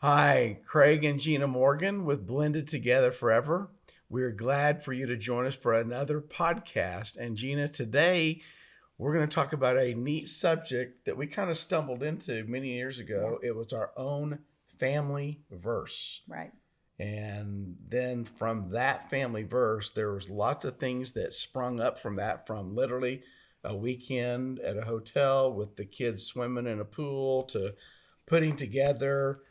Hi, Craig and Gina Morgan with Blended Together Forever. We're glad for you to join us for another podcast. And Gina, today we're going to talk about a neat subject that we kind of stumbled into many years ago. It was our own family verse. Right. And then from that family verse, there was lots of things that sprung up from that, from literally a weekend at a hotel with the kids swimming in a pool to putting together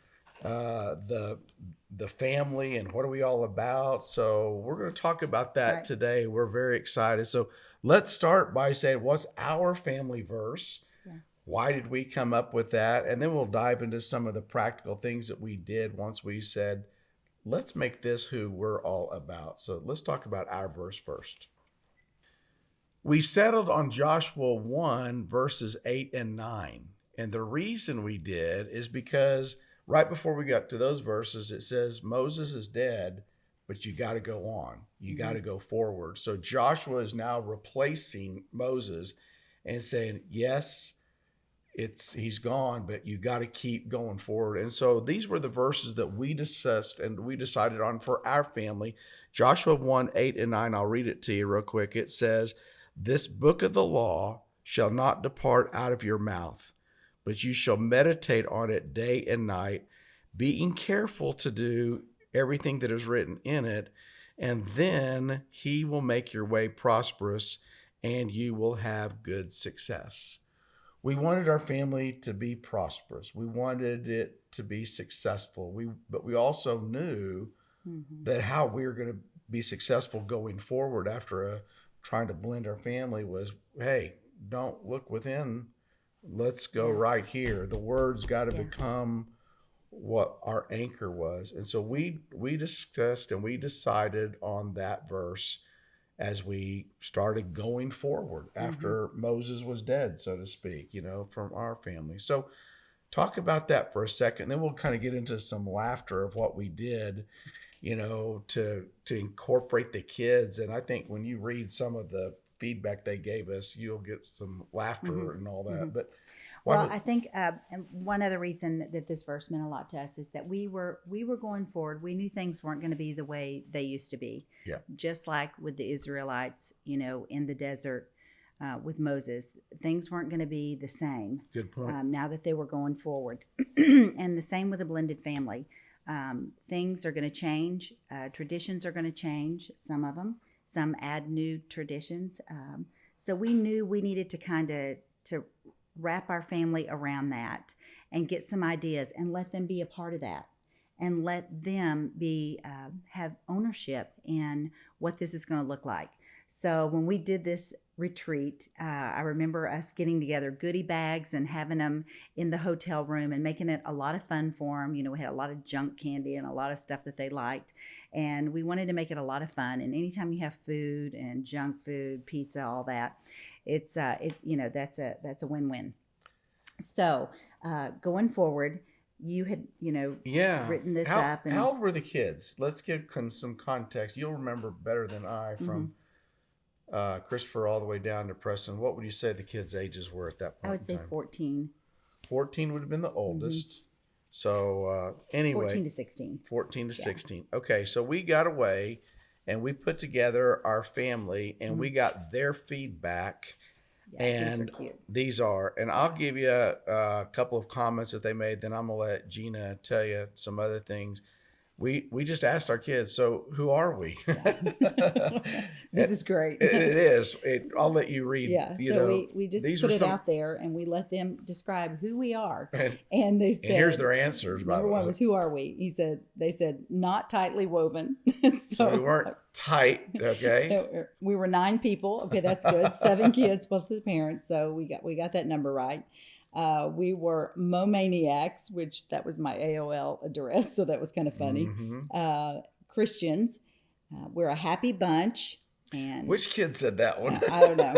the family and what are we all about. So we're going to talk about that today. We're very excited. So let's start by saying, what's our family verse? Yeah. Why did we come up with that? And then we'll dive into some of the practical things that we did once we said, let's make this who we're all about. So let's talk about our verse first. We settled on Joshua 1 verses 8 and 9. And the reason we did is because right before we got to those verses, it says Moses is dead, but you got to go on. You got to go forward. So Joshua is now replacing Moses and saying, yes, he's gone, but you got to keep going forward. And so these were the verses that we discussed and we decided on for our family. Joshua 1, 8 and 9, I'll read it to you real quick. It says, this book of the law shall not depart out of your mouth, but you shall meditate on it day and night, being careful to do everything that is written in it, and then he will make your way prosperous, and you will have good success. We wanted our family to be prosperous. We wanted it to be successful. But we also knew that how we were going to be successful going forward after trying to blend our family was, hey, don't look within. Let's go right here. The word's got to become what our anchor was. And so we discussed and we decided on that verse as we started going forward after Moses was dead, so to speak, from our family. So talk about that for a second. Then we'll kind of get into some laughter of what we did, to incorporate the kids. And I think when you read some of the feedback they gave us, you'll get some laughter and all that. But I think and one other reason that this verse meant a lot to us is that we were going forward. We knew things weren't going to be the way they used to be. Yeah. Just like with the Israelites, in the desert with Moses, things weren't going to be the same. Good point. Now that they were going forward, and the same with a blended family. Things are going to change. Traditions are going to change. Some of them. Some add new traditions. So we knew we needed to kind of to wrap our family around that and get some ideas and let them be a part of that and let them have ownership in what this is going to look like. So when we did this retreat, I remember us getting together goodie bags and having them in the hotel room and making it a lot of fun for them. We had a lot of junk candy and a lot of stuff that they liked. And we wanted to make it a lot of fun. And anytime you have food and junk food, pizza, all that, it's that's a win-win. So going forward, you had written this up. And how old were the kids? Let's give some context. You'll remember better than I from Christopher all the way down to Preston. What would you say the kids' ages were at that point? I would say 14. 14 would have been the oldest. So anyway, 14 to 16. 14 to 16. Okay, so we got away and we put together our family and we got their feedback. Yeah, and these are cute. These are, and I'll give you a couple of comments that they made. Then I'm gonna let Gina tell you some other things. We just asked our kids, so who are we? This is great. It is. I'll let you read. Yeah, we just put it out there and we let them describe who we are. And they said, and here's their answers. Number one was, who are we? They said, not tightly woven. So we weren't tight, okay? We were 9 people. Okay, that's good. 7 kids, both of the parents. So we got that number right. We were Momaniacs, which that was my AOL address, so that was kind of funny. Christians, we're a happy bunch. And which kid said that one? I don't know.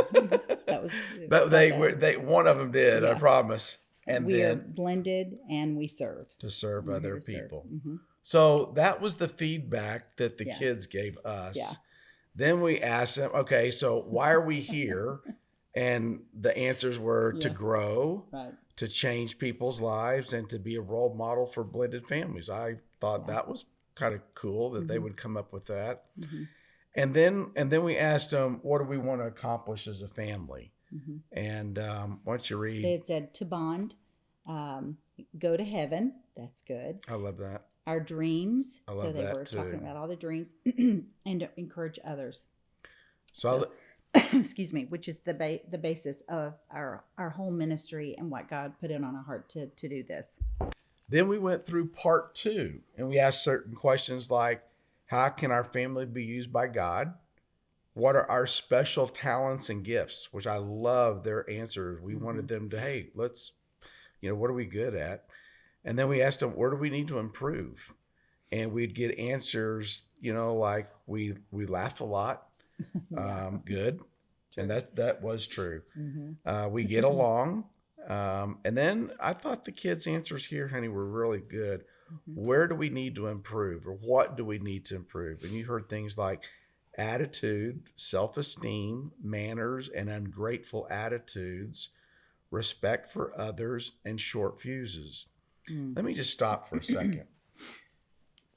That was, but they one of them did. I promise. And we then are blended, and we serve to serve other people. Mm-hmm. So that was the feedback that the kids gave us. Yeah. Then we asked them, okay, so why are we here? And the answers were to Yeah. grow, Right. to change people's lives, and to be a role model for blended families. I thought Yeah. that was kind of cool that they Mhm. would come up with that. Mhm. And then we asked them, what do we want to accomplish as a family? Mhm. And why don't you read? They had said to bond, go to heaven. That's good. I love that. Our dreams. I So love they that were talking too. about all the dreams and to encourage others. So, Excuse me, which is the basis of our whole ministry and what God put in on our heart to do this. then we went through part 2, and we asked certain questions like, how can our family be used by God? What are our special talents and gifts? Which I love their answers. We wanted them to, hey, let's, what are we good at? And then we asked them, where do we need to improve? And we'd get answers, like we laugh a lot. Good. True. And that was true. Mm-hmm. We get along. And then I thought the kids' answers here, honey, were really good. Mm-hmm. Where do we need to improve, or what do we need to improve? And you heard things like attitude, self-esteem, manners, and ungrateful attitudes, respect for others, and short fuses. Let me just stop for a second,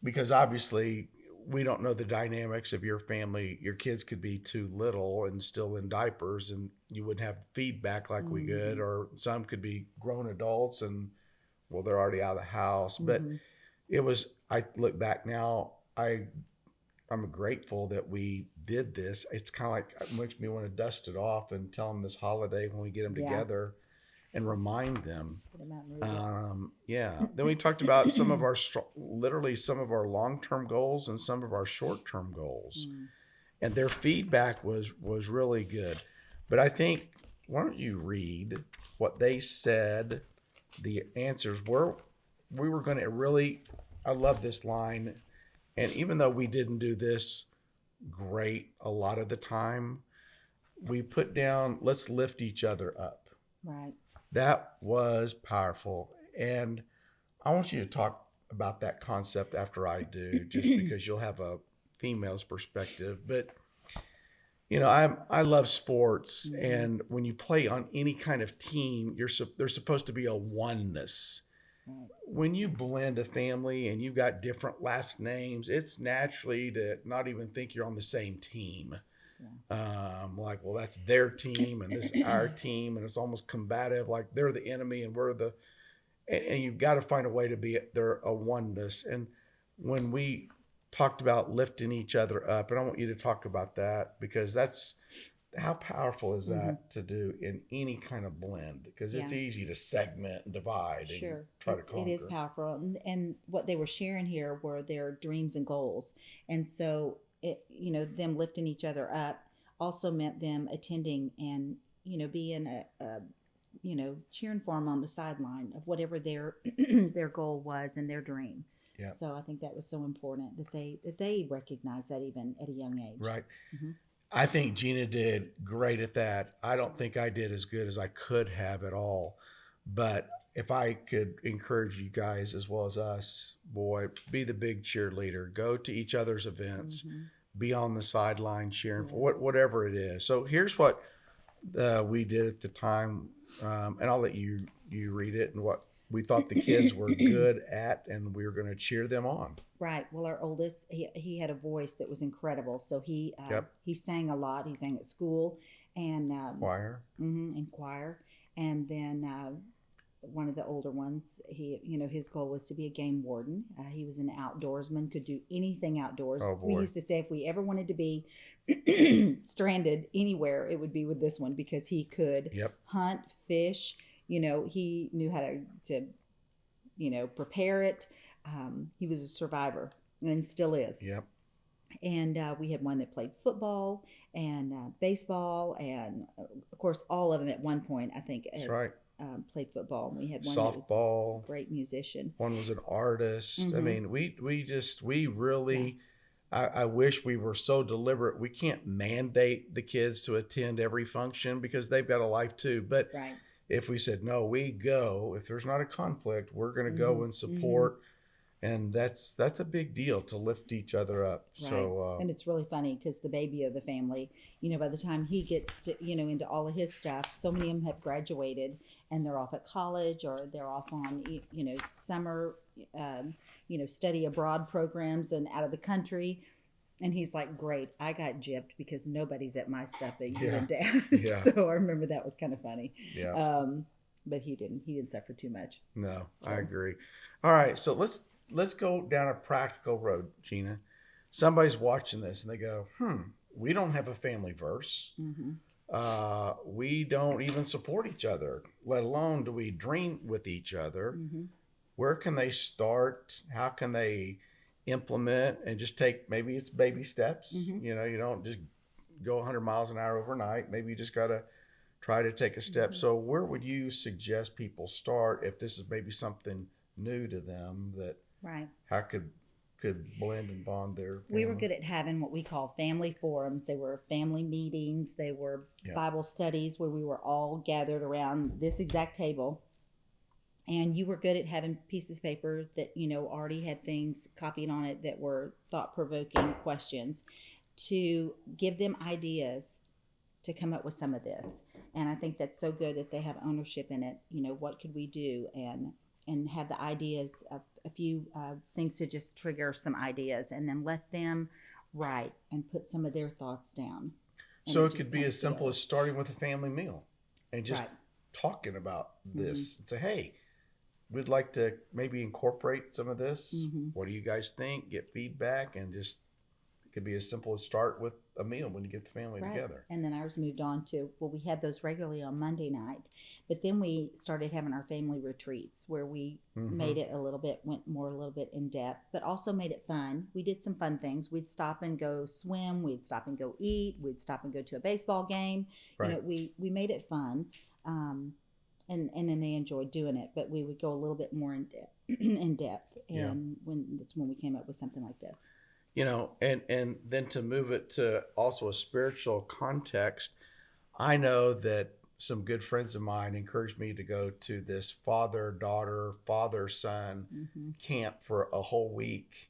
because obviously we don't know the dynamics of your family. Your kids could be too little and still in diapers, and you wouldn't have feedback like we could, or some could be grown adults and, well, they're already out of the house. But I look back now, I'm grateful that we did this. It's kind of like, it makes me want to dust it off and tell them this holiday when we get them together and remind them. Then we talked about some of our long-term goals and some of our short-term goals, and their feedback was really good. But I think, why don't you read what they said? The answers were. We were going to really. I love this line, and even though we didn't do this great a lot of the time, we put down, let's lift each other up. Right. That was powerful. And I want you to talk about that concept after I do, just because you'll have a female's perspective. But, I love sports. And when you play on any kind of team, there's supposed to be a oneness. Right. When you blend a family and you've got different last names, it's naturally to not even think you're on the same team. Like, well, that's their team and this is our team, and it's almost combative, like they're the enemy and we're and you've got to find a way to be a oneness. And when we talked about lifting each other up, and I want you to talk about that, because that's, how powerful is that to do in any kind of blend? Because it's easy to segment and divide and try to conquer. It is powerful. And what they were sharing here were their dreams and goals. And so, them lifting each other up also meant them attending and, being cheering for them on the sideline of whatever their their goal was and their dream. Yeah. So I think that was so important that they recognize that even at a young age. Right. Mm-hmm. I think Gina did great at that. I don't think I did as good as I could have at all. But if I could encourage you guys as well as us, boy, be the big cheerleader. Go to each other's events. Be on the sideline cheering for whatever it is. So here's what we did at the time, and I'll let you read it, and what we thought the kids were good at, and we were going to cheer them on. Right. Well, our oldest, he had a voice that was incredible. So he sang a lot. He sang at school and choir. In choir, and then one of the older ones, his goal was to be a game warden. He was an outdoorsman, could do anything outdoors. Oh, boy. We used to say if we ever wanted to be stranded anywhere, it would be with this one, because he could hunt, fish. He knew how to prepare it. He was a survivor and still is. Yep. And we had one that played football and baseball, and of course, all of them at one point, I think. That's right. Played football, and we had one softball. That was a great musician. One was an artist. I mean, we really. I wish we were so deliberate. We can't mandate the kids to attend every function because they've got a life too. But if we said no, we go. If there's not a conflict, we're going to go and support. And that's a big deal to lift each other up. Right. So And it's really funny because the baby of the family, by the time he gets to, into all of his stuff, so many of them have graduated and they're off at college or they're off on, summer, study abroad programs and out of the country. And he's like, great, I got gypped because nobody's at my stuff but you and Dad. Yeah. So I remember that was kind of funny. Yeah. But he didn't suffer too much. No, I agree. All right, so let's go down a practical road, Gina. Somebody's watching this and they go, we don't have a family verse. We don't even support each other, let alone do we dream with each other. Where can they start? How can they implement and just take, maybe it's baby steps. You don't just go 100 miles an hour overnight. Maybe you just got to try to take a step. So where would you suggest people start if this is maybe something new to them, that right, how could blend and bond their family? We were good at having what we call family forums. They were family meetings. They were Bible studies where we were all gathered around this exact table. And you were good at having pieces of paper that, already had things copied on it that were thought-provoking questions to give them ideas to come up with some of this. And I think that's so good that they have ownership in it. What could we do? And have the ideas of a few things to just trigger some ideas, and then let them write and put some of their thoughts down. So it could be as simple as starting with a family meal and just talking about this and say, hey, we'd like to maybe incorporate some of this. What do you guys think? Get feedback, and just it could be as simple as start with a meal when you get the family together. And then ours moved on to, we had those regularly on Monday night, but then we started having our family retreats where we made it went more a little bit in depth, but also made it fun. We did some fun things. We'd stop and go swim. We'd stop and go eat. We'd stop and go to a baseball game. Right. We made it fun. And then they enjoyed doing it, but we would go a little bit more in depth. And that's when we came up with something like this. And then to move it to also a spiritual context, I know that some good friends of mine encouraged me to go to this father-daughter, father-son camp for a whole week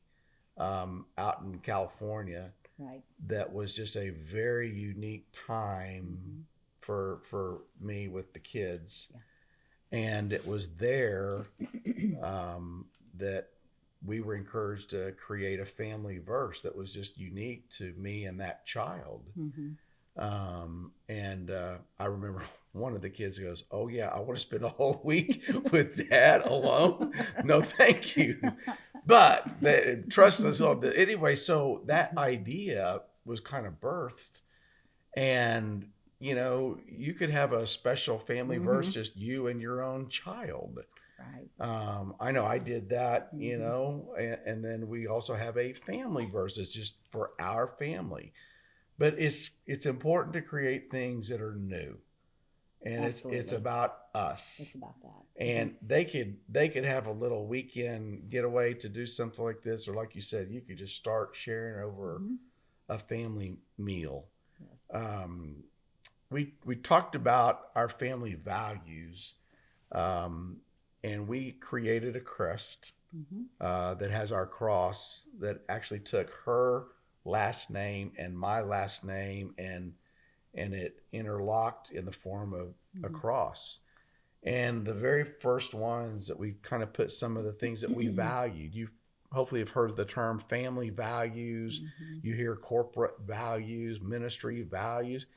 out in California. Right. That was just a very unique time for me with the kids. Yeah. And it was there that we were encouraged to create a family verse that was just unique to me and that child. And I remember one of the kids goes, oh yeah, I want to spend a whole week with Dad alone. No, thank you. But they trust us on the, anyway. So that idea was kind of birthed, and you could have a special family verse, just you and your own child. Right. I know I did that, and then we also have a family verse that's just for our family. But it's important to create things that are new, and it's about us. It's about that. And they could have a little weekend getaway to do something like this, or like you said, you could just start sharing over a family meal. Yes. We talked about our family values, and we created a crest that has our cross that actually took her last name and my last name, and it interlocked in the form of a cross. And the very first ones that we kind of put some of the things that we valued. You hopefully have heard the term family values. You hear corporate values, ministry values.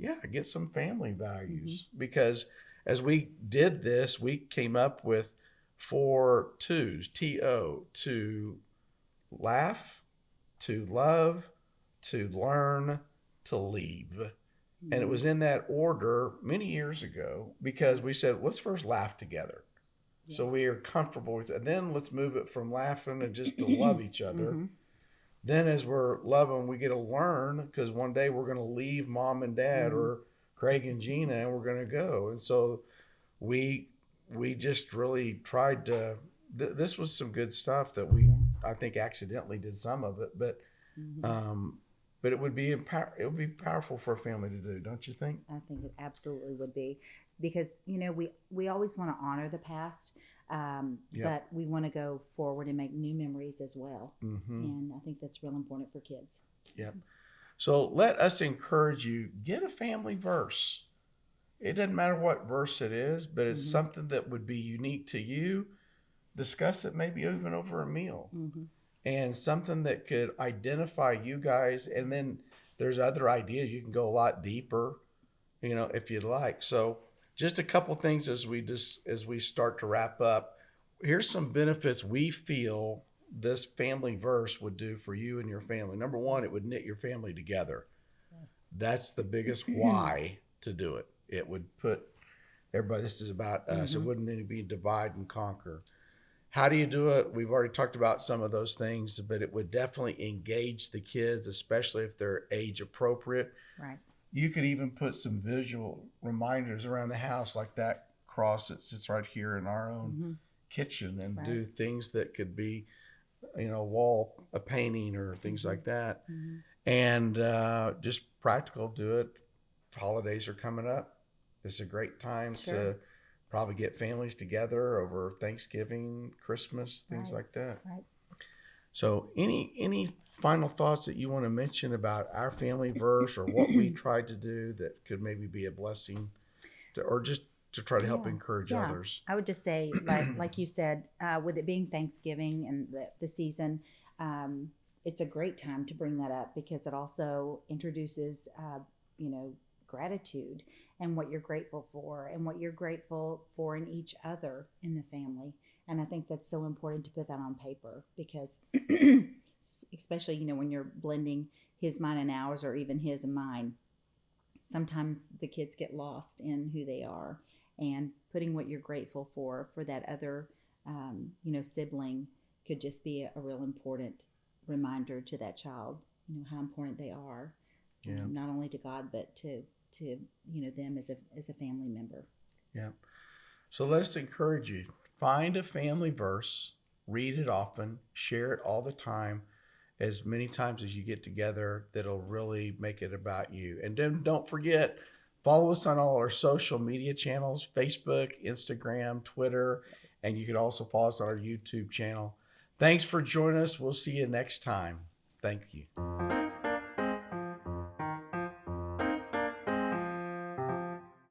Yeah, get some family values, because as we did this, we came up with 4 T's, T-O, to laugh, to love, to learn, to leave. And it was in that order many years ago, because we said, let's first laugh together. Yes. So we are comfortable with it. And then let's move it from laughing and just to love each other. Then as we're loving, we get to learn, because one day we're going to leave Mom and Dad or Craig and Gina, and we're going to go. And so we just really tried to, this was some good stuff that I think accidentally did some of it, but but it would be powerful for a family to do, don't you think? I think it absolutely would be, because we always want to honor the past, Yep. but we want to go forward and make new memories as well. Mm-hmm. And I think that's real important for kids. Yep. So let us encourage you, get a family verse. It doesn't matter what verse it is, but it's Mm-hmm. something that would be unique to you. Discuss it maybe even over a meal. Mm-hmm. And something that could identify you guys. And then there's other ideas. You can go a lot deeper, if you'd like. So just a couple things as we start to wrap up. Here's some benefits we feel this family verse would do for you and your family. Number one, it would knit your family together. Yes. That's the biggest why to do it. It would put everybody, this is about us. It wouldn't need to be divide and conquer. How do you do it? We've already talked about some of those things, but it would definitely engage the kids, especially if they're age appropriate. Right. You could even put some visual reminders around the house, like that cross that sits right here in our own kitchen, and do things that could be, wall a painting or things like that. And just practical, do it. Holidays are coming up. This is a great time to probably get families together over Thanksgiving, Christmas, things like that. Right. So any final thoughts that you want to mention about our family verse or what we tried to do that could maybe be a blessing or just to try to help encourage others? I would just say, like you said, with it being Thanksgiving and the season, it's a great time to bring that up, because it also introduces, gratitude and what you're grateful for and what you're grateful for in each other in the family. And I think that's so important to put that on paper, because especially, when you're blending his, mine, and ours, or even his and mine, sometimes the kids get lost in who they are, and putting what you're grateful for that other, sibling could just be a real important reminder to that child, how important they are, not only to God, but to them as a family member. Yeah. So let us encourage you. Find a family verse, read it often, share it all the time, as many times as you get together. That'll really make it about you. And then don't forget, follow us on all our social media channels, Facebook, Instagram, Twitter, and you can also follow us on our YouTube channel. Thanks for joining us. We'll see you next time. Thank you.